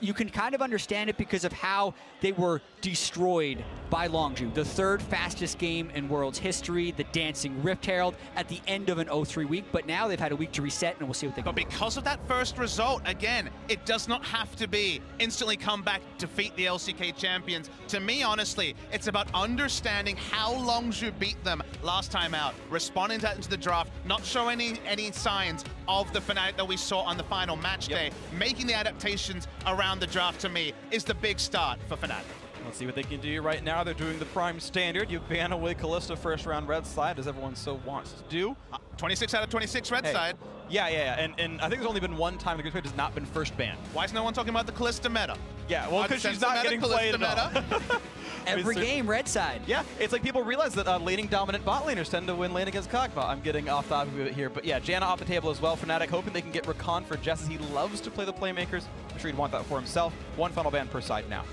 you can kind of understand it because of how they were destroyed by Longzhu. The third fastest game in World's history, the Dancing Rift Herald at the end of an 0-3 week, but now they've had a week to reset and we'll see what they can do. But because of that first result, again, it does not have to be instantly come back, defeat the LCK champions. To me, honestly, it's about understanding how Longzhu beat them last time out, responding to that into the draft, not showing any signs of the Fnatic that we saw on the final match day, making the adaptations around the draft, to me, is the big start for Fnatic. Let's see what they can do right now. They're doing the prime standard. You ban away Kalista first round red side, as everyone so wants to do. 26 out of 26 red side. Yeah. And I think there's only been one time the Grid Squad has not been first banned. Why is no one talking about the Kalista meta? Yeah, well, because she's not getting played at all. Every game, red side. Yeah, it's like people realize that laning dominant bot laners tend to win lane against Kog'Maw. I'm getting off the topic of it here, but yeah, Janna off the table as well. Fnatic hoping they can get Rakan for Jesiz. He loves to play the playmakers. I'm sure he'd want that for himself. One final ban per side now.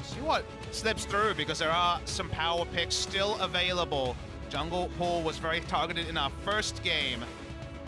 See what slips through, because there are some power picks still available. Jungle Pool was very targeted in our first game.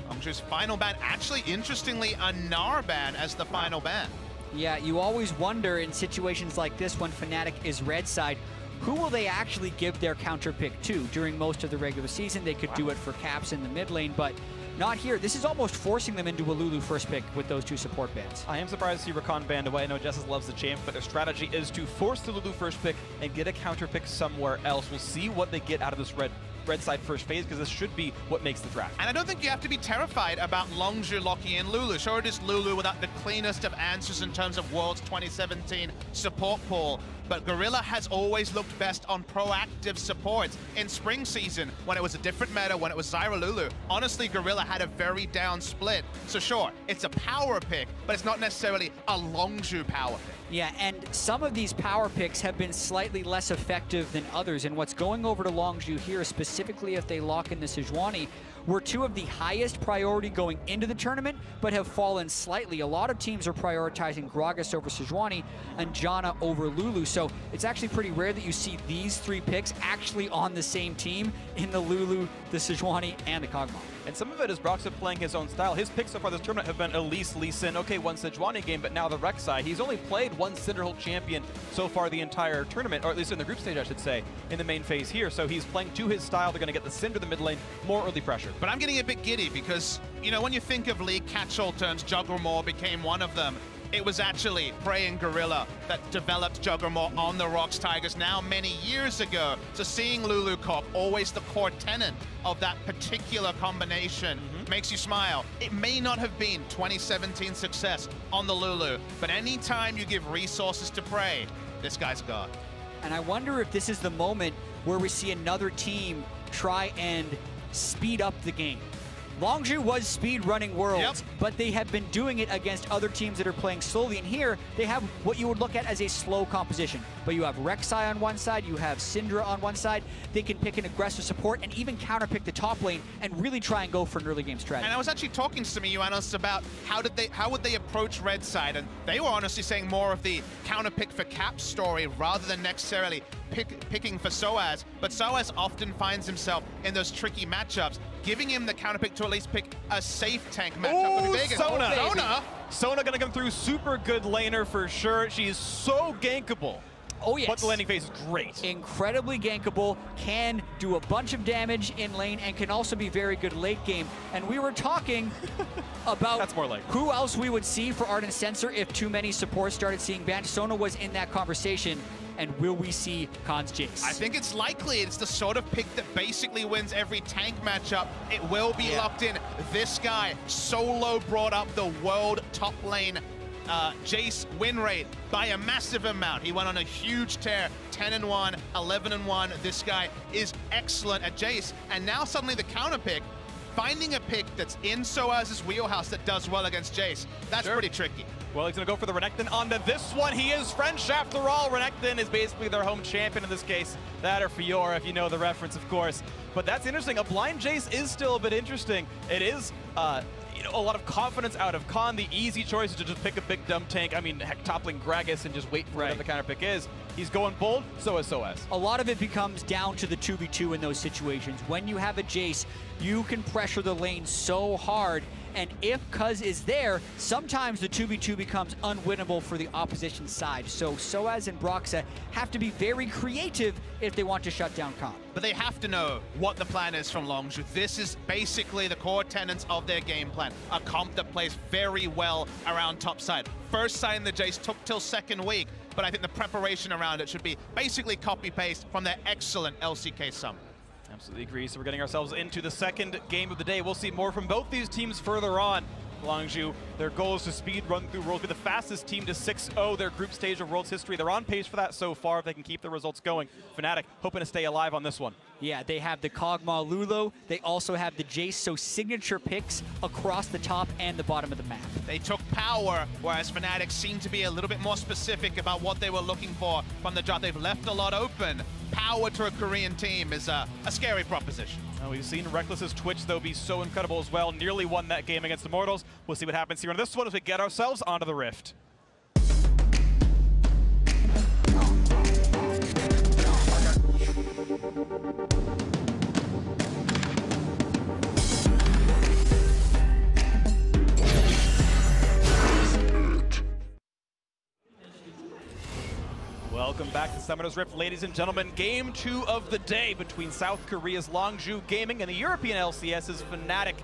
Longzhu's final ban, actually, interestingly, a Gnar ban as the final ban. Yeah, you always wonder in situations like this when Fnatic is red side, who will they actually give their counter pick to? During most of the regular season, they could do it for Caps in the mid lane, but not here. This is almost forcing them into a Lulu first pick with those two support bans. I am surprised to see Rakan banned away. I know Jesiz loves the champ, but their strategy is to force the Lulu first pick and get a counter pick somewhere else. We'll see what they get out of this red side first phase, because this should be what makes the draft. And I don't think you have to be terrified about Longzhu locking in Lulu. Sure, it is Lulu without the cleanest of answers in terms of World's 2017 support pool, but Gorilla has always looked best on proactive supports. In spring season, when it was a different meta, when it was Zyra Lulu, honestly, Gorilla had a very down split. So sure, it's a power pick, but it's not necessarily a Longzhu power pick. Yeah, and some of these power picks have been slightly less effective than others, and what's going over to Longzhu here, specifically if they lock in the Sejuani, were two of the highest priority going into the tournament, but have fallen slightly. A lot of teams are prioritizing Gragas over Sejuani and Janna over Lulu, so it's actually pretty rare that you see these three picks actually on the same team in the Lulu, the Sejuani, and the Kog'Maw. And some of it is Broxah playing his own style. His picks so far this tournament have been Elise, Lee Sin, okay, one Sejuani game, but now the Rek'Sai. He's only played one Syndra champion so far the entire tournament, or at least in the group stage, I should say, in the main phase here. So he's playing to his style. They're going to get the Syndra the mid lane, more early pressure. But I'm getting a bit giddy because, you know, when you think of league catch-all terms, Juggernaut became one of them. It was actually Prey and Gorilla that developed Juggernaut on the Rocks Tigers now many years ago. So seeing Lulu Cock, always the core tenet of that particular combination, makes you smile. It may not have been 2017 success on the Lulu, but anytime you give resources to Prey, this guy's God. And I wonder if this is the moment where we see another team try and speed up the game. Longzhu was speed running Worlds, but they have been doing it against other teams that are playing slowly. And here, they have what you would look at as a slow composition. But you have Rek'Sai on one side, you have Syndra on one side. They can pick an aggressive support and even counterpick the top lane and really try and go for an early game strategy. And I was actually talking to some of you analysts about how would they approach red side, and they were honestly saying more of the counterpick for Cap story rather than necessarily picking for sOAZ. But sOAZ often finds himself in those tricky matchups, giving him the counterpick to at least pick a safe tank matchup. Ooh, Sona! Sona gonna come through, super good laner for sure. She's so gankable. Oh yes. But the landing phase is great. Incredibly gankable, can do a bunch of damage in lane, and can also be very good late game. And we were talking about That's more like who else we would see for Ardent Censor if too many supports started seeing bans. Sona was in that conversation. And will we see Khan's Jayce? I think it's likely. It's the sort of pick that basically wins every tank matchup. It will be locked in. This guy solo brought up the world top lane Jayce win rate by a massive amount. He went on a huge tear, 10-1, 11-1. This guy is excellent at Jayce. And now suddenly the counter pick, finding a pick that's in sOAZ's wheelhouse that does well against Jayce, that's pretty tricky. Well, he's going to go for the Renekton onto this one. He is French after all. Renekton is basically their home champion in this case. That or Fiora, if you know the reference, of course. But that's interesting. A blind Jayce is still a bit interesting. It is you know, a lot of confidence out of Khan. The easy choice is to just pick a big dumb tank. I mean, heck, toppling Gragas and just wait for whatever the counter pick is. He's going bold, so is sOAZ. A lot of it becomes down to the 2v2 in those situations. When you have a Jayce, you can pressure the lane so hard And if Cuzz is there, sometimes the 2v2 becomes unwinnable for the opposition side. So sOAZ and Broxah have to be very creative if they want to shut down comp. But they have to know what the plan is from Longzhu. This is basically the core tenets of their game plan. A comp that plays very well around top side. First side in the Jayce took till second week, but I think the preparation around it should be basically copy-paste from their excellent LCK sum. Absolutely agree. So we're getting ourselves into the second game of the day. We'll see more from both these teams further on. Longzhu, their goal is to speed run through Worlds, be the fastest team to 6-0 their group stage of Worlds history. They're on pace for that so far if they can keep the results going. Fnatic hoping to stay alive on this one. Yeah, they have the Kog'Maw Lulu. They also have the Jayce, so signature picks across the top and the bottom of the map. They took power, whereas Fnatic seemed to be a little bit more specific about what they were looking for from the drop. They've left a lot open. Power to a Korean team is a scary proposition. We've seen Rekkles' Twitch, though, be so incredible as well. Nearly won that game against Immortals. We'll see what happens here in this one as we get ourselves onto the Rift. Welcome back to Summoner's Rift, ladies and gentlemen. Game 2 of the day between South Korea's Longzhu Gaming and the European LCS's Fnatic.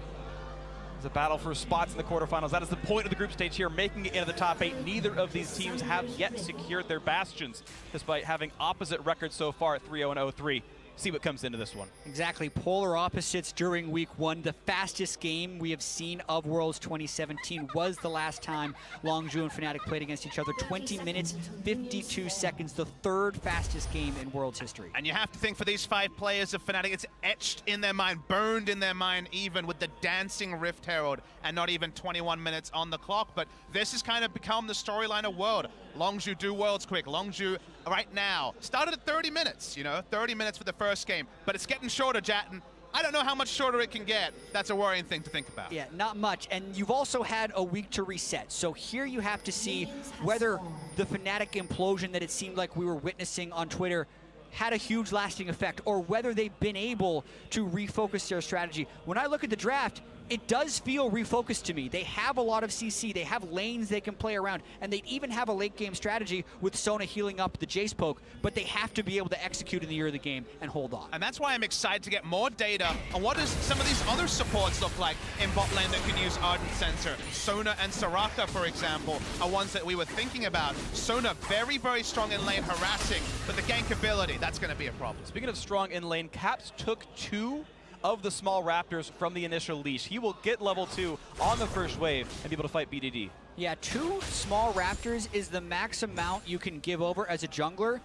It's a battle for spots in the quarterfinals. That is the point of the group stage here, making it into the top 8. Neither of these teams have yet secured their bastions, despite having opposite records so far at 3-0 and 0-3. See what comes into this one. Exactly, polar opposites during week 1. The fastest game we have seen of Worlds 2017 was the last time Longzhu and Fnatic played against each other. 20 minutes, 52 seconds, the third fastest game in Worlds history. And you have to think for these 5 players of Fnatic, it's etched in their mind, burned in their mind even with the dancing Rift Herald and not even 21 minutes on the clock. But this has kind of become the storyline of World. Longzhu do Worlds quick. Longzhu right now started at 30 minutes, 30 minutes for the first game, but it's getting shorter, Jatton. I don't know how much shorter it can get. That's a worrying thing to think about. Yeah, not much. And you've also had a week to reset. So here you have to see whether the Fnatic implosion that it seemed like we were witnessing on Twitter had a huge lasting effect, or whether they've been able to refocus their strategy. When I look at the draft, it does feel refocused to me. They have a lot of CC, they have lanes they can play around, and they even have a late game strategy with Sona healing up the Jayce poke, but they have to be able to execute in the early game and hold on. And that's why I'm excited to get more data on what does some of these other supports look like in bot lane that can use Ardent Sensor. Sona and Soraka, for example, are ones that we were thinking about. Sona very, very strong in lane harassing, but the gank ability, that's going to be a problem. Speaking of strong in lane, Caps took 2 of the small Raptors from the initial leash. He will get level 2 on the first wave and be able to fight BDD. Yeah, 2 small Raptors is the max amount you can give over as a jungler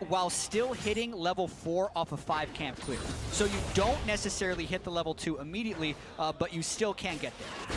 while still hitting level 4 off a 5 camp clear. So you don't necessarily hit the level 2 immediately, but you still can get there.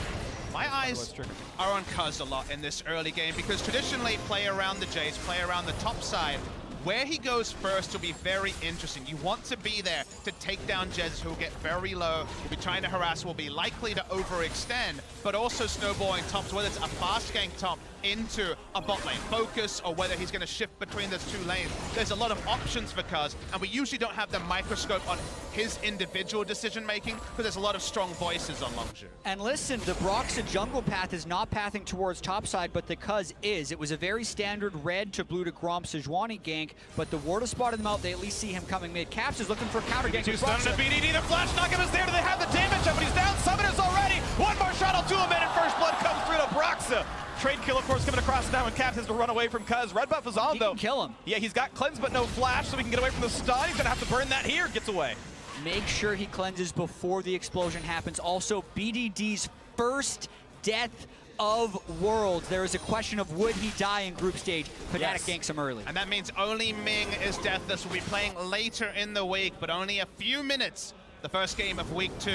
My eyes are on Cuzz a lot in this early game because traditionally play around the Jayce, play around the top side. Where he goes first will be very interesting. You want to be there to take down Jesiz, who will get very low, will be trying to harass, will be likely to overextend, but also snowballing tops, whether it's a fast gank top into a bot lane focus, or whether he's going to shift between those 2 lanes. There's a lot of options for Cuzz, and we usually don't have the microscope on his individual decision-making, because there's a lot of strong voices on Longzhu. And listen, the Broxah jungle path is not pathing towards topside, but the Cuzz is. It was a very standard red to blue to Grom Sejuani gank, but the ward has spotted him out. They at least see him coming mid. Caps is looking for a counter gank. 2 stun to BDD, the flash knock-up is there. Do they have the damage up? But he's down. Summoners already. One more shot will do him in, and first blood comes through to Broxah. Trade kill, of course, coming across now, and Caps has to run away from Cuzz. Red buff is on, though. He can kill him. Yeah, he's got cleanse, but no flash, so we can get away from the stun. He's going to have to burn that here. Gets away. Make sure he cleanses before the explosion happens. Also, BDD's first death of Worlds. There is a question of would he die in group stage. Fnatic ganks him early. And that means only Ming is deathless. Will be playing later in the week, but only a few minutes. The first game of week 2.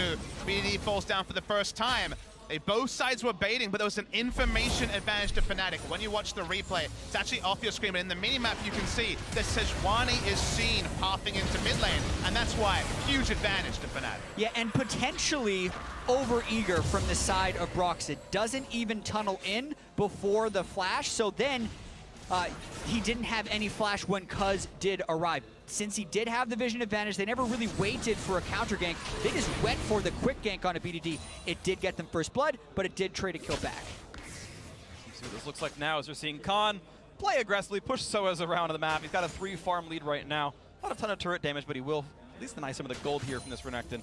BDD falls down for the first time. Both sides were baiting, but there was an information advantage to Fnatic. When you watch the replay, it's actually off your screen, but in the minimap you can see that Sejuani is seen pathing into mid lane, and that's why huge advantage to Fnatic. Yeah, and potentially over-eager from the side of Broxah. Doesn't even tunnel in before the flash, so then he didn't have any flash when Cuzz did arrive. Since he did have the vision advantage, they never really waited for a counter gank. They just went for the quick gank on a BDD. It did get them first blood, but it did trade a kill back. See what this looks like now as we're seeing Khan play aggressively, push sOAZ around the map. He's got a 3-farm lead right now. Not a ton of turret damage, but he will at least deny some of the gold here from this Renekton.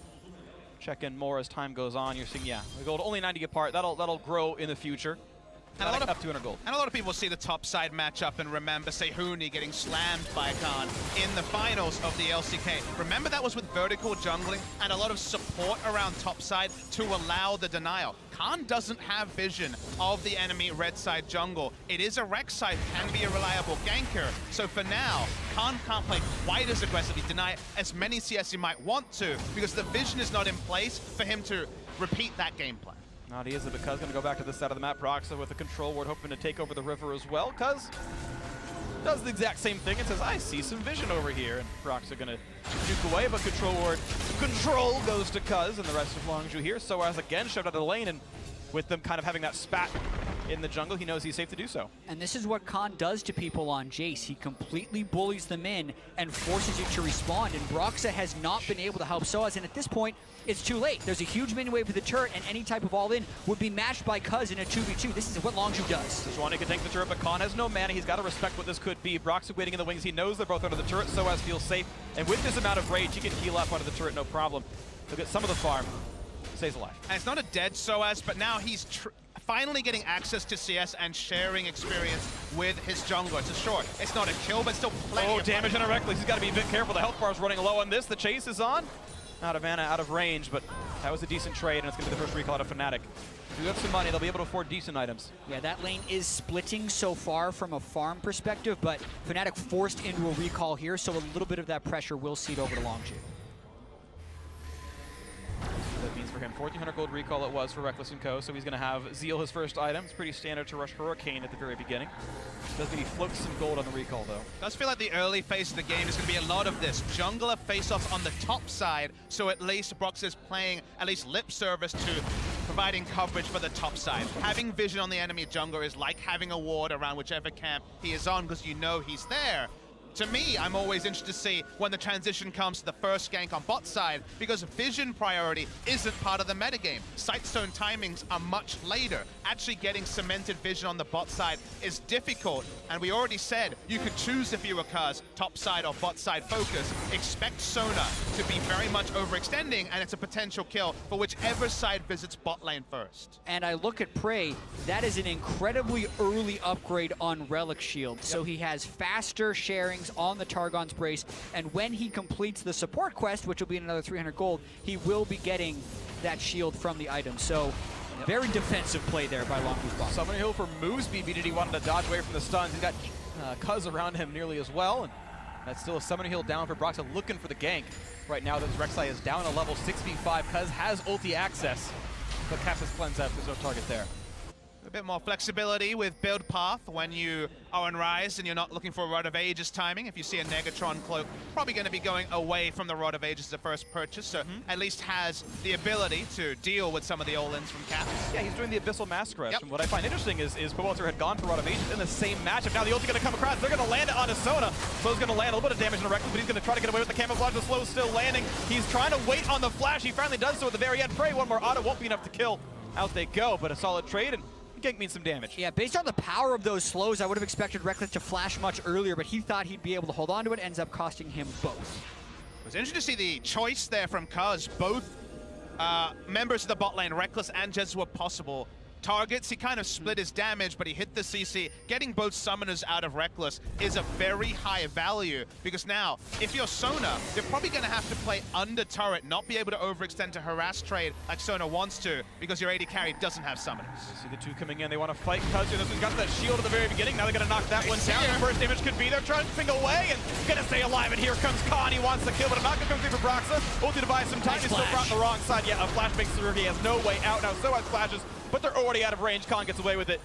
Check in more as time goes on. You're seeing, yeah, the gold only 90 apart. That'll grow in the future. And up 200 gold. And a lot of people see the top side matchup and remember Sejuani getting slammed by Khan in the finals of the LCK. Remember that was with vertical jungling and a lot of support around top side to allow the denial. Khan doesn't have vision of the enemy red side jungle. It is a Rek'Sai, can be a reliable ganker. So for now, Khan can't play quite as aggressively, deny as many CS he might want to, because the vision is not in place for him to repeat that game plan. Not easy, but Cuzz going to go back to this side of the map. Broxah with a control ward, hoping to take over the river as well. Cuzz does the exact same thing and says, I see some vision over here. And Broxah going to juke away, but control ward control goes to Cuzz and the rest of Longzhu here. sOAZ again shoved out of the lane, and with them kind of having that spat in the jungle, he knows he's safe to do so. And this is what Khan does to people on Jayce. He completely bullies them in and forces you to respond, and Broxah has not been able to help sOAZ, and at this point, it's too late. There's a huge minion wave with the turret, and any type of all-in would be matched by Cuzz in a 2v2. This is what Longzhu does. Sejuani can take the turret, but Khan has no mana. He's got to respect what this could be. Broxah waiting in the wings. He knows they're both under the turret. sOAZ feels safe, and with this amount of rage, he can heal up under the turret, no problem. He'll get some of the farm. Stays alive. And it's not a dead sOAZ, but now he's finally getting access to CS and sharing experience with his jungler. It's a short. It's not a kill, but still plenty of damage on a Rekkles. He's got to be a bit careful. The health bar is running low on this. The chase is on. Out of mana, out of range, but that was a decent trade, and it's going to be the first recall out of Fnatic. If you have some money, they'll be able to afford decent items. Yeah, that lane is splitting so far from a farm perspective, but Fnatic forced into a recall here, so a little bit of that pressure will seed over to Longzhu. That means for him, 1,400 gold recall it was for Rekkles and Co. So he's going to have Zeal, his first item. It's pretty standard to rush Hurricane at the very beginning. Does mean he floats some gold on the recall, though. Does feel like the early phase of the game is going to be a lot of this. Jungler face-offs on the top side, so at least Broxah is playing at least lip service to providing coverage for the top side. Having vision on the enemy jungler is like having a ward around whichever camp he is on, because you know he's there. To me, I'm always interested to see when the transition comes to the first gank on bot side, because vision priority isn't part of the metagame. Sightstone timings are much later. Actually getting cemented vision on the bot side is difficult, and we already said you could choose if you were Cuzz, top side or bot side focus. Expect Sona to be very much overextending, and it's a potential kill for whichever side visits bot lane first. And I look at Prey, that is an incredibly early upgrade on Relic Shield. So he has faster sharings on the Targon's Brace, and when he completes the support quest, which will be another 300 gold, he will be getting that shield from the item. So very defensive play there by Longzhu's bot. Summoning Hill for move speed. BDD wanted to dodge away from the stuns. He's got Cuzz around him nearly as well, and that's still a Summoning Hill down for Broxah, looking for the gank. Right now, this Rek'Sai is down a level 6v5. Cuzz has ulti access, but Captain's Cleanse out. There's no target there. A bit more flexibility with build path when you are on Ryze and you're not looking for a Rod of Ages timing. If you see a Negatron cloak, probably going to be going away from the Rod of Ages as the first purchase, so at least has the ability to deal with some of the all-ins from Caps. Yeah, he's doing the Abyssal Masquerade. And what I find interesting is Powelter had gone for Rod of Ages in the same matchup. Now the ulti going to come across. They're going to land it onto Sona. So's going to land a little bit of damage on Rekkles, but he's going to try to get away with the camouflage. The slow still landing. He's trying to wait on the flash. He finally does so at the very end. Prey, one more auto won't be enough to kill. Out they go, but a solid trade, and gank means some damage. Yeah, based on the power of those slows, I would have expected Rekkles to flash much earlier, but he thought he'd be able to hold on to it. Ends up costing him both. It was interesting to see the choice there from Cuzz. Both members of the bot lane, Rekkles and Jesiz, were possible targets. He kind of split his damage, but he hit the CC. Getting both summoners out of Rekkles is a very high value, because now, if you're Sona, you're probably going to have to play under turret, not be able to overextend to harass trade like Sona wants to, because your AD carry doesn't have summoners. You see the two coming in. They want to fight Cuzz here. This one's got that shield at the very beginning. Now they're going to knock that one down. The first damage could be there. Trunking away and going to stay alive. And here comes Khan. He wants the kill, but I'm not going to come through for Broxah. Ulti to buy some time. He's still brought the wrong side. Yeah, a flash makes through. He has no way out now. sOAZ flashes, but they're already out of range. Khan gets away with it.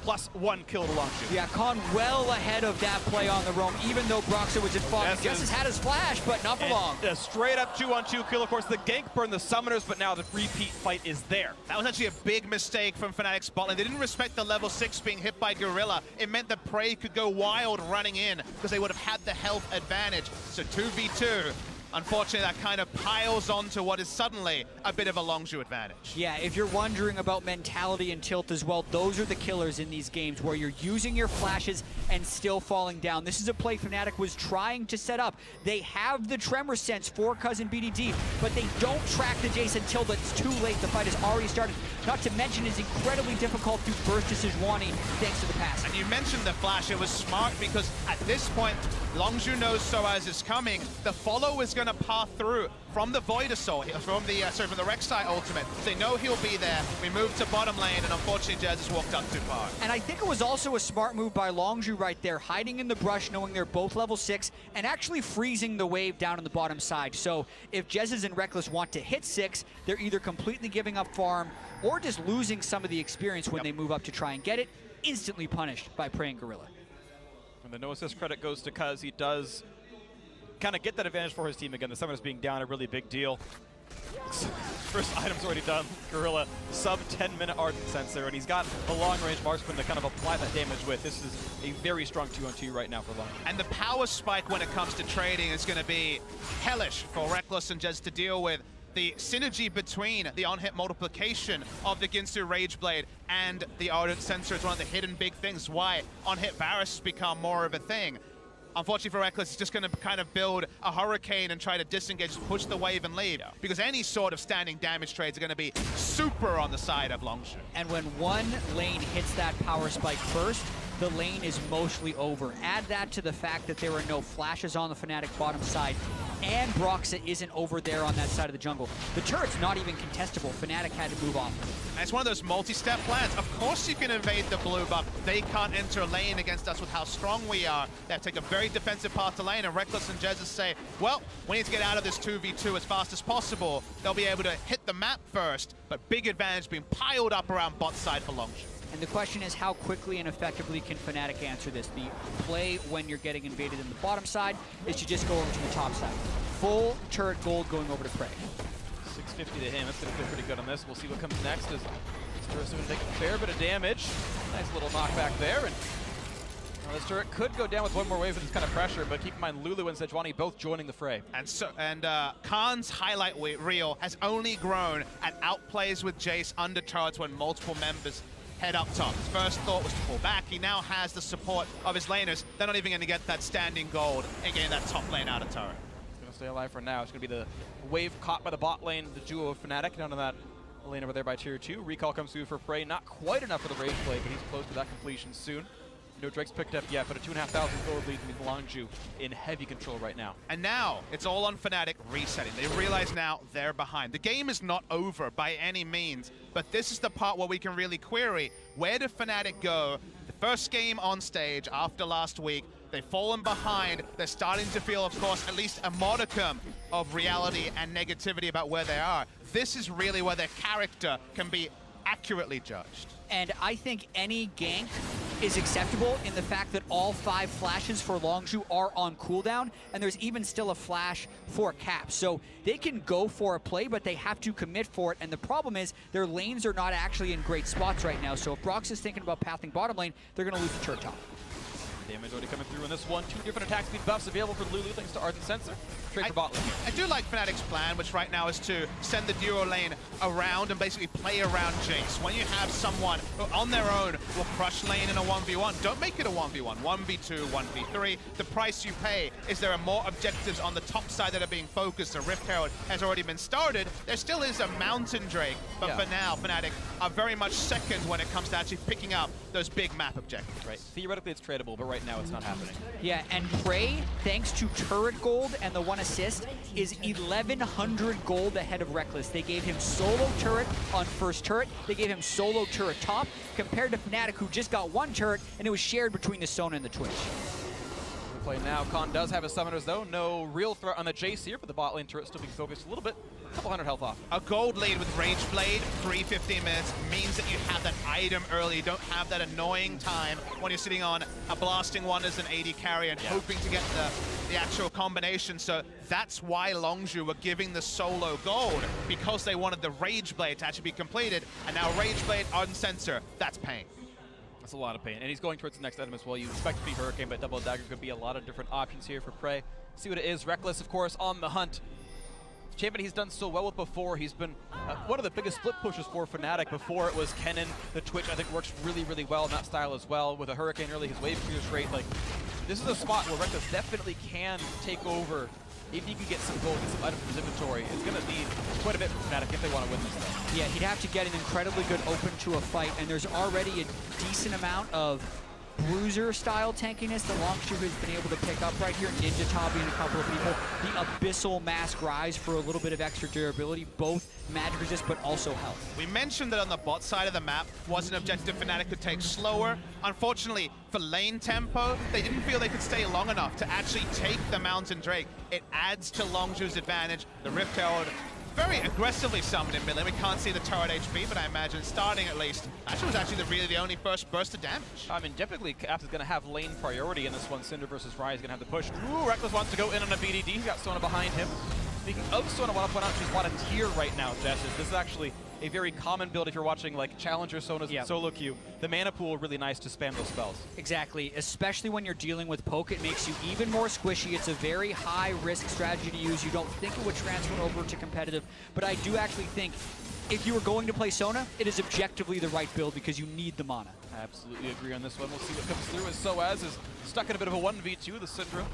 plus 1 kill to Longzhu. Yeah, Khan well ahead of that play on the roam, even though Broxah was in fog. Jesiz had his flash, but not for long. A straight up 2-on-2 kill. Of course, the gank burned the summoners, but now the repeat fight is there. That was actually a big mistake from Fnatic's bot lane. They didn't respect the level 6 being hit by Gorilla. It meant that Prey could go wild running in because they would have had the health advantage. So 2v2. Unfortunately, that kind of piles onto what is suddenly a bit of a Longzhu advantage. Yeah, if you're wondering about mentality and tilt as well, those are the killers in these games where you're using your flashes and still falling down. This is a play Fnatic was trying to set up. They have the tremor sense for Cuzz and BDD, but they don't track the Jayce until it's too late. The fight has already started. Not to mention it's incredibly difficult to burst to Sejuani thanks to the pass. And you mentioned the flash. It was smart because at this point, Longzhu knows sOAZ is coming. The follow is going to pass through from the Void Assault, from the Rek'Sai ultimate. They know he'll be there. We move to bottom lane, and unfortunately, Jesiz walked up too far. And I think it was also a smart move by Longzhu right there, hiding in the brush, knowing they're both level 6, and actually freezing the wave down on the bottom side. So if Jesiz and Rekkles want to hit 6, they're either completely giving up farm or just losing some of the experience when they move up to try and get it, instantly punished by Prey and Gorilla. And the no assist credit goes to Cuzz. He does kind of get that advantage for his team again. The summoners being down, a really big deal. First item's already done. Gorilla, sub 10-minute Ardent Sensor, and he's got a long-range marksman to kind of apply that damage with. This is a very strong 2-on-2 right now for Longzhu. And the power spike when it comes to trading is going to be hellish for Rekkles and Jez to deal with. The synergy between the on-hit multiplication of the Ginsu Rageblade and the Ardent Sensor is one of the hidden big things why on-hit Varus has become more of a thing. Unfortunately for Rekkles, he's just going to kind of build a hurricane and try to disengage, push the wave and leave. Yeah. Because any sort of standing damage trades are going to be super on the side of Longzhu. And when one lane hits that power spike first, the lane is mostly over. Add that to the fact that there are no flashes on the Fnatic bottom side, and Broxah isn't over there on that side of the jungle. The turret's not even contestable. Fnatic had to move off. And it's one of those multi-step plans. Of course you can invade the blue buff. They can't enter a lane against us with how strong we are. They have to take a very defensive path to lane, and Rekkles and Jesiz say, well, we need to get out of this 2v2 as fast as possible. They'll be able to hit the map first, but big advantage being piled up around bot side for Longzhu. And the question is, how quickly and effectively can Fnatic answer this? The play when you're getting invaded in the bottom side is to just go over to the top side. Full turret gold going over to Prey. 650 to him. That's going to feel pretty good on this. We'll see what comes next as Syndra going to take a fair bit of damage. Nice little knockback there. And this turret could go down with one more wave of this kind of pressure, but keep in mind Lulu and Sejuani both joining the fray. And Khan's highlight reel has only grown at outplays with Jayce under turrets when multiple members head up top. His first thought was to pull back. He now has the support of his laners. They're not even going to get that standing gold and getting that top lane out of turret. He's going to stay alive for now. It's going to be the wave caught by the bot lane, the duo of Fnatic down to that lane over there by tier 2. Recall comes through for Prey. Not quite enough for the rage play, but he's close to that completion soon. No Drake's picked up yet, but a 2,500 gold lead means Longzhu in heavy control right now. And now, it's all on Fnatic resetting. They realize now they're behind. The game is not over by any means, but this is the part where we can really query, where did Fnatic go? The first game on stage after last week, they've fallen behind. They're starting to feel, of course, at least a modicum of reality and negativity about where they are. This is really where their character can be accurately judged. And I think any gank is acceptable in the fact that all 5 flashes for Longzhu are on cooldown, and there's even still a flash for Cap. So they can go for a play, but they have to commit for it, and the problem is their lanes are not actually in great spots right now. So if Broxah is thinking about pathing bottom lane, they're going to lose the turret top. Damage already coming through in this one. 2 different attack speed buffs available for Lulu thanks to Ardent Sensor. Trade for bot lane. I do like Fnatic's plan, which right now is to send the duo lane around and basically play around Jayce. When you have someone who on their own will crush lane in a 1v1, don't make it a 1v1, 1v2, 1v3. The price you pay is there are more objectives on the top side that are being focused. The Rift Herald has already been started. There still is a Mountain Drake, but for now, Fnatic are very much second when it comes to actually picking up those big map objectives. Right. Theoretically, it's tradable, but right now it's not happening. Yeah, and Prey, thanks to turret gold and the 1 assist, is 1,100 gold ahead of Rekkles. They gave him solo turret on first turret. They gave him solo turret top, compared to Fnatic, who just got 1 turret, and it was shared between the Sona and the Twitch. Play now. Khan does have his summoners, though. No real threat on the Jayce here, but the bot lane turret still being focused a little bit couple hundred health off. A gold lead with Rage Blade, 3-15 minutes, means that you have that item early. You don't have that annoying time when you're sitting on a blasting one as an AD carry and hoping to get the actual combination. So that's why Longzhu were giving the solo gold, because they wanted the Rage Blade to actually be completed. And now Rage Blade on sensor, that's pain. That's a lot of pain. And he's going towards the next item as well. You expect to be Hurricane, but Double Dagger could be a lot of different options here for Prey. See what it is. Rekkles, of course, on the hunt. Champion he's done so well with before. He's been one of the biggest split pushes for Fnatic. Before it was Kennen. The Twitch, I think, works really, really well in that style as well. With a Hurricane early, his wave clears rate. Like, this is a spot where Rekkles definitely can take over. If he can get some gold, get some items from his inventory, it's going to need quite a bit from Fnatic if they want to win this thing. Yeah, he'd have to get an incredibly good open to a fight, and there's already a decent amount of bruiser-style tankiness that Longzhu has been able to pick up right here. Ninja Tabi and a couple of people. The Abyssal Mask Ryze for a little bit of extra durability, both magic resist but also health. We mentioned that on the bot side of the map was an objective Fnatic could take slower. Unfortunately, for lane tempo, they didn't feel they could stay long enough to actually take the Mountain Drake. It adds to Longzhu's advantage. The Rift Herald very aggressively summoned in mid lane. We can't see the turret HP, but I imagine starting at least, actually was actually really the only first burst of damage. I mean, typically Caps is going to have lane priority in this one. Syndra versus Ryze is going to have the push. Ooh, Rekkles wants to go in on a BDD. He's got Sona behind him. Speaking of Sona, I want to point out she's on a tier right now, Jesiz. This is actually a very common build if you're watching like Challenger Sona's solo queue. The mana pool really nice to spam those spells. Exactly, especially when you're dealing with poke, it makes you even more squishy. It's a very high risk strategy to use. You don't think it would transfer over to competitive, but I do actually think if you were going to play Sona, it is objectively the right build because you need the mana. I absolutely agree on this one. We'll see what comes through as sOAZ is stuck in a bit of a 1v2. The Syndra,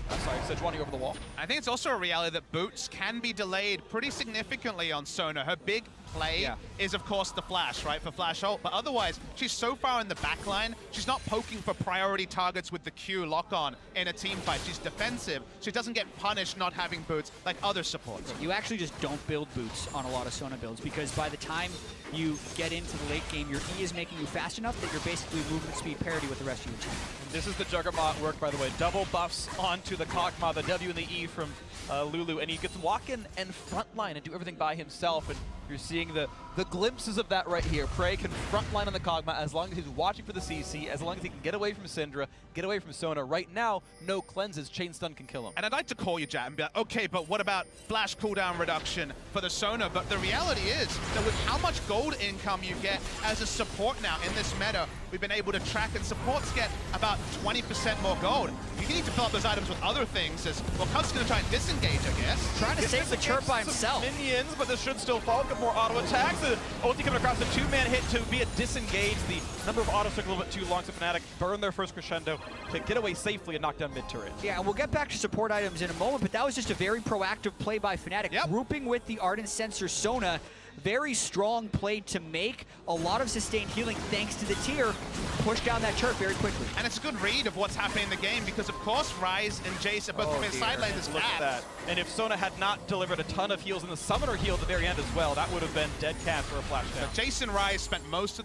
Sejuani over the wall. I think it's also a reality that boots can be delayed pretty significantly on Sona. Her big play is, of course, the flash, right, for flash ult. But otherwise, she's so far in the back line, she's not poking for priority targets with the Q lock-on in a team fight. She's defensive. She doesn't get punished not having boots like other supports. You actually just don't build boots on a lot of Sona builds because by the time you get into the late game, your E is making you fast enough that you're basically movement speed parity with the rest of your team. This is the Juggernaut work, by the way. Double buffs onto the Kog'Maw, the W and the E from Lulu, and he gets to walk in and frontline and do everything by himself, and you're seeing the glimpses of that right here. Prey can frontline on the Kog'Maw as long as he's watching for the CC, as long as he can get away from Syndra, get away from Sona. Right now, no cleanses, Chain Stun can kill him. And I'd like to call you, Jat, and be like, okay, but what about flash cooldown reduction for the Sona? But the reality is that with how much gold income you get as a support now in this meta, we've been able to track, and supports get about 20% more gold. You need to fill up those items with other things, as well, Cuzz is going to try and disengage, I guess. Trying to save the chirp by himself. Minions, but this should still fall. Get more auto attacks. The ulti coming across a two-man hit to be a disengage. The number of autos took a little bit too long, so Fnatic burn their first crescendo to get away safely and knock down mid-turret. Yeah, and we'll get back to support items in a moment, but that was just a very proactive play by Fnatic. Grouping with the Ardent Sensor Sona. Very strong play to make. A lot of sustained healing thanks to the tier. Push down that turret very quickly. And it's a good read of what's happening in the game because, of course, Ryze and Jayce are both from side lane. Look at that. And if Sona had not delivered a ton of heals and the summoner heal at the very end as well, that would have been dead cat for a flash down. So Jayce and Ryze spend most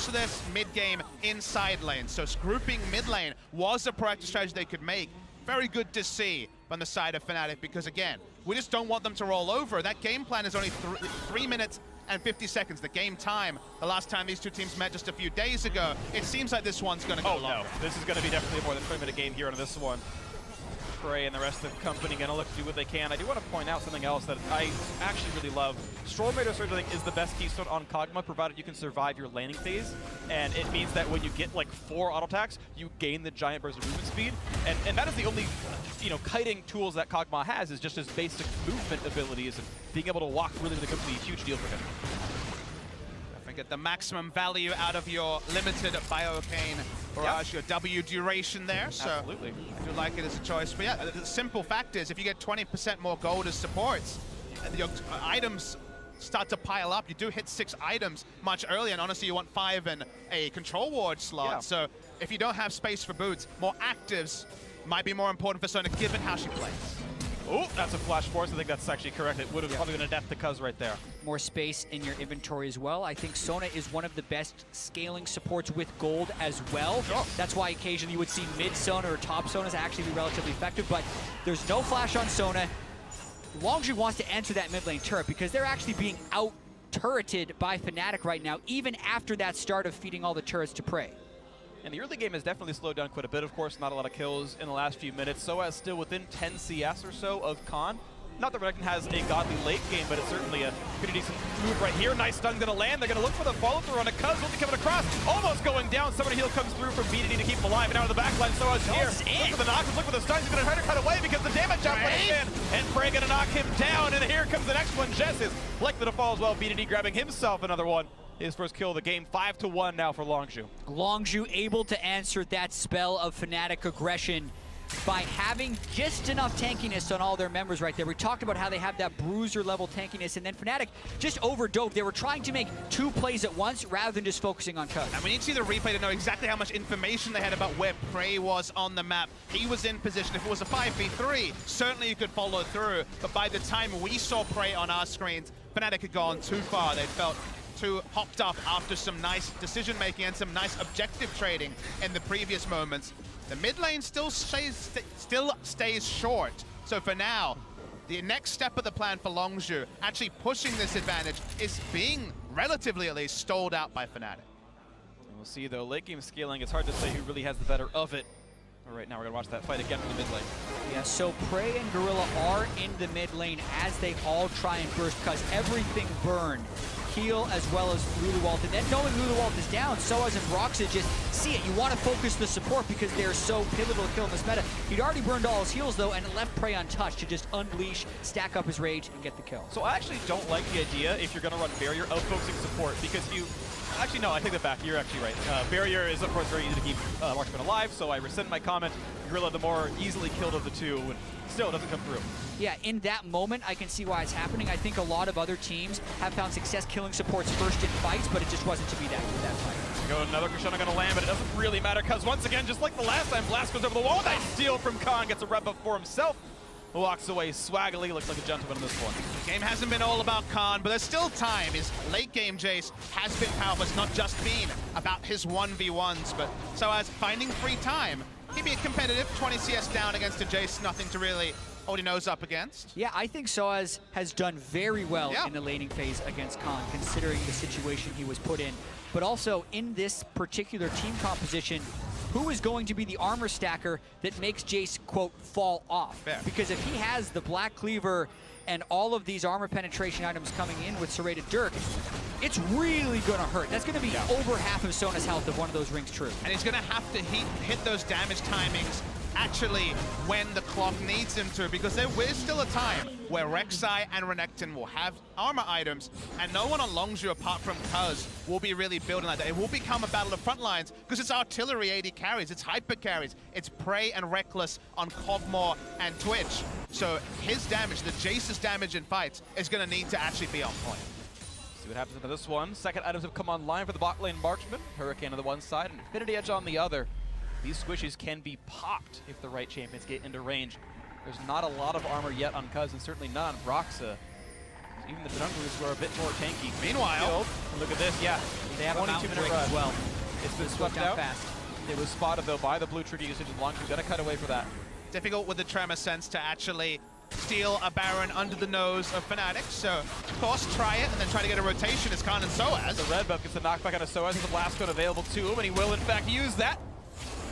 of this mid-game in side lane. So grouping mid lane was a proactive strategy they could make. Very good to see on the side of Fnatic because, again, we just don't want them to roll over. That game plan is only 3 minutes and 50 seconds, the game time. The last time these two teams met just a few days ago, it seems like this one's going to go longer. No, this is going to be definitely a more than 20-minute game here on this one. Prey and the rest of the company going to look to do what they can. I do want to point out something else that I actually really love. Stormraider Surge, I think, is the best keystone on Kog'Maw, provided you can survive your laning phase. And it means that when you get like 4 auto attacks, you gain the giant burst of movement speed. And that is the only, kiting tools that Kog'Maw has, is just his basic movement abilities, and being able to walk really, really quickly, huge deal for him. Get the maximum value out of your limited Biocane barrage, your W duration there. So absolutely. I do like it as a choice. But yeah, the simple fact is if you get 20% more gold as supports, your items start to pile up. You do hit 6 items much earlier, and honestly you want 5 in a control ward slot. So if you don't have space for boots, more actives might be more important for Sona given how she plays. Oh, that's a flash force. I think that's actually correct. It would have probably been a death to Cuzz right there. More space in your inventory as well. I think Sona is one of the best scaling supports with gold as well. That's why occasionally you would see mid Sona or top Sonas actually be relatively effective, but there's no flash on Sona. Longzhu wants to enter that mid lane turret because they're actually being out-turreted by Fnatic right now, even after that start of feeding all the turrets to Prey. And the early game has definitely slowed down quite a bit, of course. Not a lot of kills in the last few minutes. sOAZ still within 10 CS or so of Khan. Not that Renekton has a godly late game, but it's certainly a pretty decent move right here. Nice stun gonna land. They're gonna look for the follow-through on a Cuzz. Will be coming across. Almost going down. Somebody heal comes through from BDD to keep him alive. And out of the backline, sOAZ here. Look for the knocks. Look for the stuns. He's gonna try to cut away because the damage outplays in. And Prey gonna knock him down. And here comes the next one. Jesiz likely to fall as well. BDD grabbing himself another one. His first kill of the game, 5-1 now for Longzhu. Longzhu able to answer that spell of Fnatic aggression by having just enough tankiness on all their members right there. We talked about how they have that bruiser level tankiness, and then Fnatic just overdove. They were trying to make 2 plays at once rather than just focusing on Cuzz. And we need to see the replay to know exactly how much information they had about where Prey was on the map. He was in position. If it was a 5v3, certainly you could follow through. But by the time we saw Prey on our screens, Fnatic had gone too far. They felt too hopped up after some nice decision-making and some nice objective trading in the previous moments. The mid lane still stays short. So for now, the next step of the plan for Longzhu, actually pushing this advantage, is being relatively at least stalled out by Fnatic. And we'll see though, late game scaling, it's hard to say who really has the better of it. All right, now we're gonna watch that fight again from the mid lane. Yeah, so Prey and Gorilla are in the mid lane as they all try and burst Cuzz. Everything burned. Heal as well as Lulu ult. And then knowing Lulu ult is down, sOAZ and Broxah just see it. You want to focus the support because they're so pivotal to kill in this meta. He'd already burned all his heals though, and it left Prey untouched to just unleash, stack up his rage, and get the kill. So I actually don't like the idea, if you're going to run Barrier, of focusing support, because you... Actually, no, I take that back. You're actually right. Barrier is, of course, very easy to keep Marksman alive, so I rescind my comment. Gorilla, the more easily killed of the two, and still it doesn't come through. Yeah, in that moment, I can see why it's happening. I think a lot of other teams have found success killing supports first in fights, but it just wasn't to be that fight. Go another Krishna gonna land, but it doesn't really matter, because once again, just like the last time, Blast goes over the wall. Nice steal from Khan, gets a rev up for himself. Walks away swaggily, looks like a gentleman in this one. The game hasn't been all about Khan, but there's still time. His late game Jayce has been powerful. It's not just been about his 1v1s, but sOAZ finding free time. He'd be competitive, 20 CS down against a Jayce, nothing to really hold your nose up against. Yeah, I think sOAZ has done very well in the laning phase against Khan, considering the situation he was put in. But also, in this particular team composition, who is going to be the armor stacker that makes Jayce, quote, fall off? Fair. Because if he has the Black Cleaver and all of these armor penetration items coming in with Serrated Dirk, it's really gonna hurt. That's gonna be over half of Sona's health if one of those rings true. And he's gonna have to hit those damage timings actually when the clock needs him to, because there is still a time where Rek'Sai and Renekton will have armor items, and no one on Longzhu apart from Cuzz will be really building like that. It will become a battle of front lines, because it's artillery AD carries, it's hyper carries, it's Prey and Rekkles on Kog'Maw and Twitch. So his damage, the Jayce's damage in fights, is gonna need to actually be on point. See what happens to this one. Second items have come online for the bot lane Marksman. Hurricane on the one side and Infinity Edge on the other. These squishes can be popped if the right champions get into range. There's not a lot of armor yet on Cuzz, and certainly not on Broxah. Even the junglers who are a bit more tanky. Meanwhile, look at this, yeah. They have a mountain break as well. It's been swept down out fast. It was spotted though by the blue trigger usage, and Longzhu gonna cut away for that. difficult with the Tremor Sense to actually steal a Baron under the nose of Fnatic. So, of course, try it and then try to get a rotation as Khan and sOAZ. The red buff gets the knockback out of sOAZ as the blast code available to him, and he will in fact use that.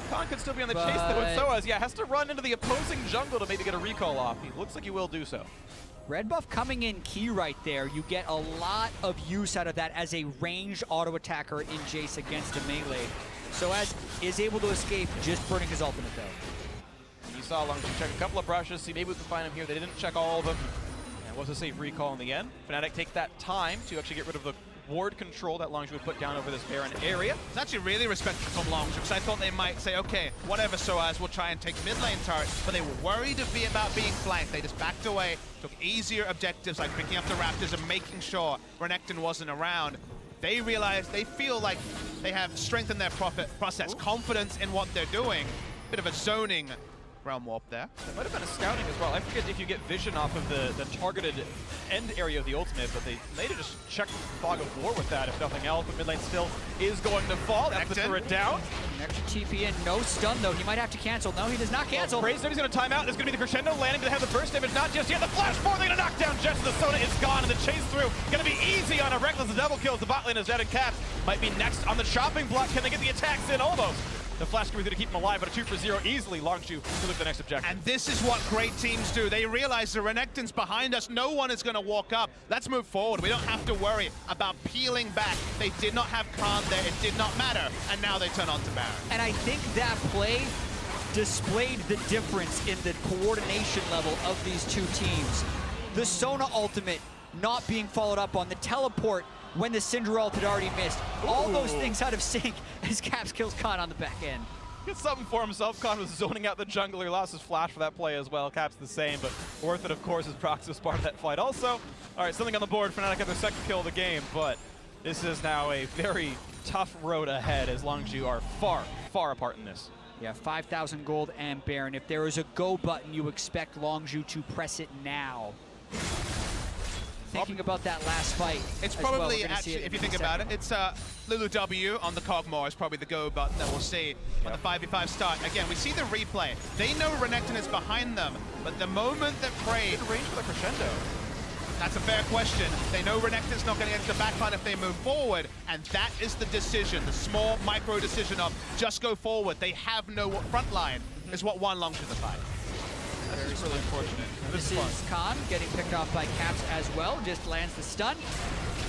Khan could still be on the chase though with sOAZ. Yeah, has to run into the opposing jungle to maybe get a recall off. He looks like he will do so. Red buff coming in key right there. You get a lot of use out of that as a ranged auto attacker in Jayce against a melee. sOAZ is able to escape, just burning his ultimate though. And you saw Longzhu check a couple of brushes, see maybe we can find him here. They didn't check all of them. And it was a safe recall in the end. Fnatic take that time to actually get rid of the ward control that Longzhu would put down over this Baron area. It's actually really respectful from Longzhu, because I thought they might say, okay, whatever sOAZ, we'll try and take mid lane turrets, but they were worried about being flanked. They just backed away, took easier objectives like picking up the Raptors and making sure Renekton wasn't around. They realize, they feel like they have strengthened their process, confidence in what they're doing. Bit of a zoning Realm Warp there. There might have been a scouting as well. I forget if you get vision off of the targeted end area of the ultimate, but they may have just checked Fog of War with that, if nothing else. But mid lane still is going to fall. That's the turret down. An extra TP in, no stun though. He might have to cancel. No, he does not cancel. He's going to time out. It's going to be the crescendo landing to have the burst damage. Not just yet. The flash forward, they're going to knock down Jesiz. The Sona is gone, and the chase through going to be easy on a Rekkles. The double kills. The bot lane is dead, and Caps might be next on the chopping block. Can they get the attacks in? Almost. The flash coming through to keep him alive, but a 2 for 0 easily. Longzhu to look at the next objective. And this is what great teams do. They realize the Renekton's behind us. No one is going to walk up. Let's move forward. We don't have to worry about peeling back. They did not have Khan there. It did not matter. And now they turn on to Baron. And I think that play displayed the difference in the coordination level of these two teams. The Sona ultimate not being followed up on, the teleport when the Syndra ult had already missed. All those things out of sync as Caps kills Khan on the back end. Gets something for himself. Khan was zoning out the jungler. He lost his flash for that play as well. Caps the same, but worth it, of course, as Broxah was part of that fight also. All right, something on the board. Fnatic got their second kill of the game, but this is now a very tough road ahead as Longzhu are far, far apart in this. Yeah, 5,000 gold and Baron. If there is a go button, you expect Longzhu to press it now. Thinking about that last fight. It's probably, actually, if you think about it, it's Lulu W on the Kog'Maw is probably the go button that we'll see on the 5v5 start. Again, we see the replay. They know Renekton is behind them, but the moment that Prey... range for the crescendo. That's a fair question. They know Renekton's not going to get to the backline if they move forward, and that is the decision, the small micro decision of just go forward. They have no front line, is what won Longzhu the fight. That's really unfortunate. This is Khan getting picked off by Caps as well. Just lands the stun,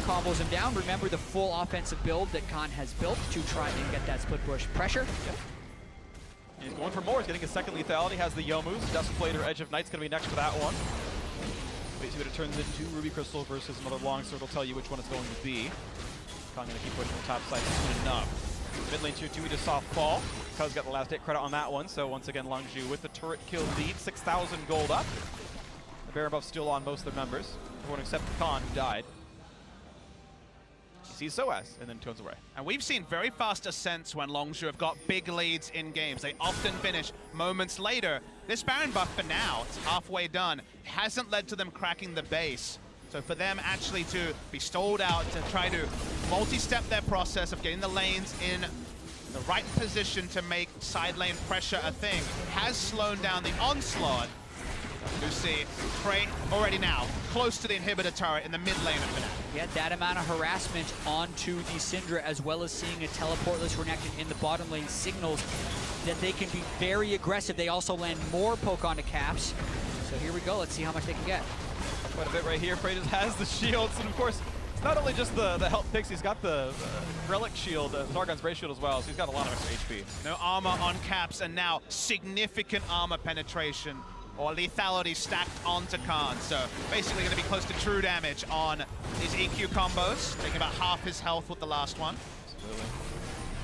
combos him down. Remember the full offensive build that Khan has built to try and get that split push pressure. Yep. He's going for more. He's getting a second lethality. Has the Yomu's. Duskblade or Edge of Night's going to be next for that one. Wait, see what it turns into. Ruby Crystal versus another Longsword will tell you which one it's going to be. Khan going to keep pushing the top side soon enough. Mid lane tier 2, we just saw fall. Cuzz got the last hit credit on that one, so once again Longzhu with the turret kill lead, 6,000 gold up. The Baron buff still on most of their members, everyone except Khan, who died. He sees sOAZ and then turns away. And we've seen very fast ascents when Longzhu have got big leads in games. They often finish moments later. This Baron buff for now, it's halfway done, hasn't led to them cracking the base. So for them actually to be stalled out, to try to multi-step their process of getting the lanes in the right position to make side lane pressure a thing, has slowed down the onslaught. You see Prey already now close to the inhibitor turret in the mid lane of Fnatic. Yeah, that amount of harassment onto the Syndra, as well as seeing a teleportless Renekton in the bottom lane, signals that they can be very aggressive. They also land more poke onto Caps. So here we go, let's see how much they can get. Quite a bit right here. Prey just has the shields, and of course, it's not only just the health picks, he's got the relic shield, Zargon's Bray shield as well, so he's got a lot of extra HP. No armor on Caps, and now significant armor penetration or lethality stacked onto Khan. So basically going to be close to true damage on his EQ combos, taking about half his health with the last one. Absolutely.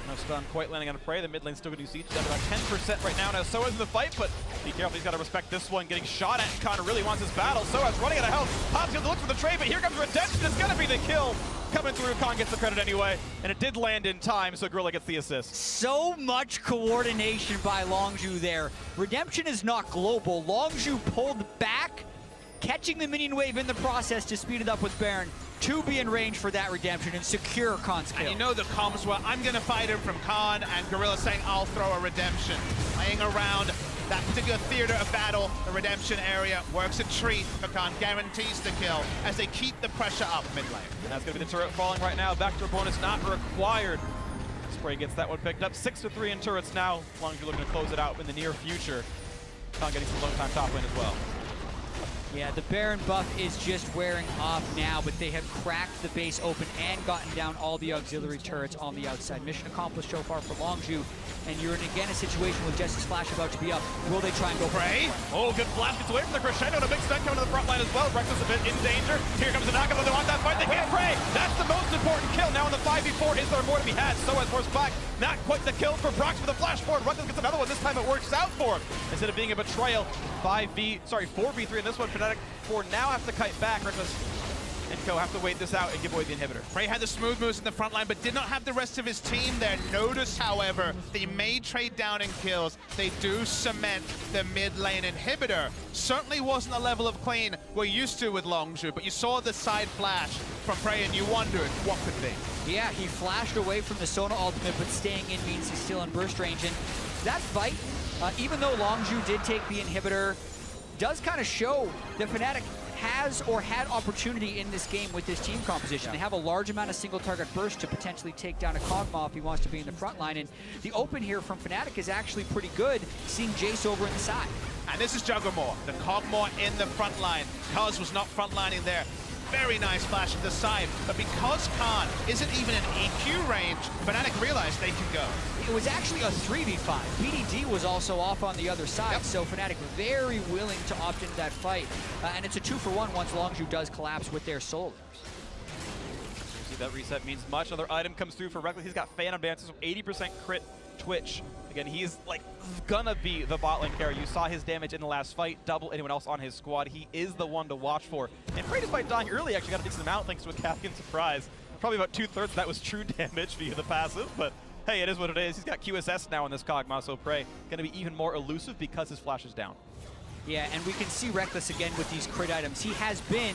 No stun quite landing on Prey. The mid lane's still going to do siege. Down to about 10% right now. Now sOAZ in the fight, but be careful. He's got to respect this one. Getting shot at. Khan really wants his battle. sOAZ running out of health. Khan's going to look for the trade, but here comes Redemption. It's going to be the kill. Coming through. Khan gets the credit anyway, and it did land in time, so Gorilla gets the assist. So much coordination by Longzhu there. Redemption is not global. Longzhu pulled back, catching the minion wave in the process to speed it up with Baron to be in range for that redemption and secure Khan's kill. And you know the comms were, I'm going to fight him from Khan, and Gorilla saying, I'll throw a redemption. Laying around that particular theater of battle, the redemption area, works a treat for Khan, guarantees the kill as they keep the pressure up mid lane. And that's going to be the turret falling right now. Backdoor bonus not required. Spray gets that one picked up. 6-3 in turrets now. Longzhu looking to close it out in the near future. Khan getting some low time top lane as well. Yeah, the Baron buff is just wearing off now, but they have cracked the base open and gotten down all the auxiliary turrets on the outside. Mission accomplished so far for Longzhu, and you're in again a situation with Jesiz Flash about to be up. Will they try and go Prey? Oh, good flash. Gets away from the crescendo, and a big stun coming to the front line as well. Rekkles a bit in danger. Here comes the knockup. They want that fight. They get Prey. That's the most important kill. Now in the 5v4, is there more to be had? sOAZ forced back. Not quite the kill for Broxah with the flash forward. Rekkles gets another one. This time it works out for him. Instead of being a betrayal, 4v3 in this one. Fnatic 4 now have to kite back. Rekkles and Co have to wait this out and give away the inhibitor. Prey had the smooth moves in the front line, but did not have the rest of his team there. Notice, however, they may trade down in kills. They do cement the mid lane inhibitor. Certainly wasn't the level of clean we're used to with Longzhu, but you saw the side flash from Prey and you wondered what could be. Yeah, he flashed away from the Sona ultimate, but staying in means he's still in burst range. And that fight, even though Longzhu did take the inhibitor, does kind of show that Fnatic has or had opportunity in this game with this team composition. They have a large amount of single target burst to potentially take down a Kog'Maw if he wants to be in the front line. And the open here from Fnatic is actually pretty good, seeing Jayce over in the side. And this is Kog'Maw, the Kog'Maw in the front line. Cuzz was not front lining there. Very nice flash to the side, but because Khan isn't even in EQ range, Fnatic realized they can go. It was actually a 3v5. BDD was also off on the other side, so Fnatic very willing to opt into that fight. And it's a 2-for-1 once Longzhu does collapse with their solos. See, that reset means much. Another item comes through for Rekkles. He's got fan advances, 80% crit Twitch. Again, he's like gonna be the bot lane carry. You saw his damage in the last fight, double anyone else on his squad. He is the one to watch for. And Prey, despite dying early, actually got a decent amount thanks to a Kafkan surprise. Probably about 2/3 of that was true damage via the passive, but hey, it is what it is. He's got QSS now on this Kog'Maw, so Prey gonna be even more elusive because his flash is down. Yeah, and we can see Rekkles again with these crit items. He has been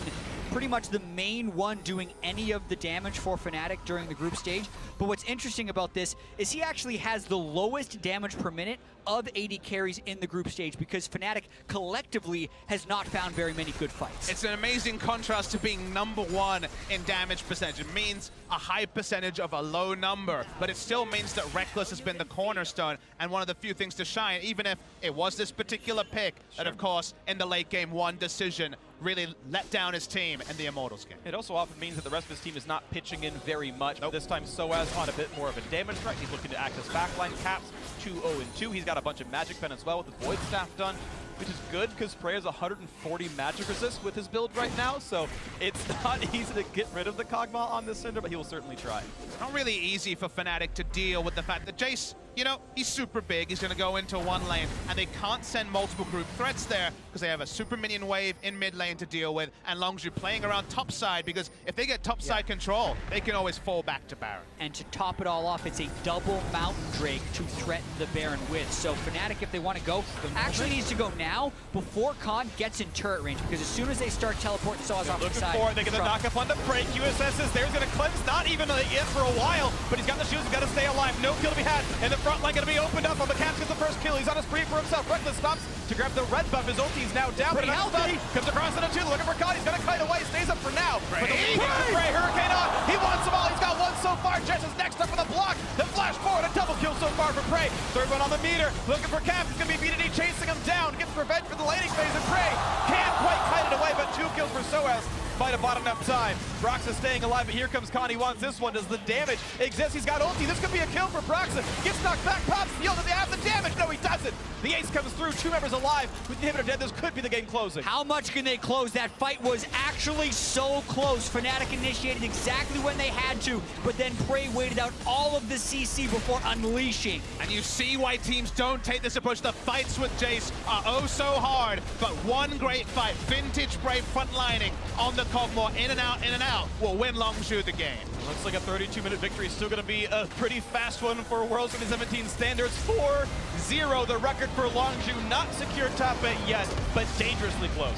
pretty much the main one doing any of the damage for Fnatic during the group stage. But what's interesting about this is he actually has the lowest damage per minute of AD carries in the group stage because Fnatic collectively has not found very many good fights. It's an amazing contrast to being #1 in damage percentage. It means a high percentage of a low number, but it still means that Rekkles has been the cornerstone and one of the few things to shine, even if it was this particular pick that, of course, in the late game one decision really let down his team in the Immortals game. It also often means that the rest of his team is not pitching in very much. But this time, sOAZ on a bit more of a damage threat. He's looking to access backline caps, 2-0-2. He's got a bunch of magic pen as well with the Void Staff done, which is good because Prey has 140 magic resist with his build right now, so it's not easy to get rid of the Kog'Maw on this Syndra, but he will certainly try. It's not really easy for Fnatic to deal with the fact that Jayce, you know, he's super big. He's going to go into one lane, and they can't send multiple group threats there because they have a super minion wave in mid lane to deal with, and Longzhu playing around top side because if they get top side control, they can always fall back to Baron. And to top it all off, it's a double Mountain Drake to threaten the Baron with. So Fnatic, if they want to go, actually needs to go now before Khan gets in turret range, because as soon as they start teleporting sOAZ off the side, for it. They get the knock up on the Prey. QSS is there. He's going to cleanse, not even yet for a while, but he's got the shields. He's got to stay alive. No kill to be had. And the front line going to be opened up on the Caps. Gets the first kill. He's on a spree for himself. Rekkles stops to grab the red buff. His ulti is now down. Pretty healthy. Comes across into two. Looking for Khan. He's going to kite away. Stays up for now. Prey. But the lead kicks to Prey. Hurricane on. He wants them all. He's got one so far. Jesiz next up with a block. The flash forward. A double kill so far for Prey. Third one on the meter. Looking for Caps. He's going to be BDD chasing him down. Gets revenge for the laning phase. And Prey can't quite kite it away, but 2 kills for sOAZ. Might have bought enough time. Broxah staying alive, but here comes Khan. He wants this one. Does the damage exist? He's got ulti. This could be a kill for Broxah. Gets knocked back, pops the ult. Does he have the damage? No, he doesn't. The ace comes through. 2 members alive. With the inhibitor dead, this could be the game closing. How much can they close? That fight was actually so close. Fnatic initiated exactly when they had to, but then Prey waited out all of the CC before unleashing. And you see why teams don't take this approach. The fights with Jayce are oh so hard, but one great fight. Vintage Prey frontlining on the Kog'Maw, in and out, will win Longzhu the game. Looks like a 32-minute victory. Still going to be a pretty fast one for Worlds 2017 standards. 4-0, the record for Longzhu. Not secure top 8 yet, but dangerously close.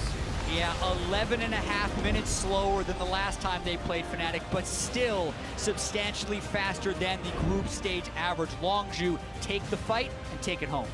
Yeah, 11.5 minutes slower than the last time they played Fnatic, but still substantially faster than the group stage average. Longzhu take the fight and take it home.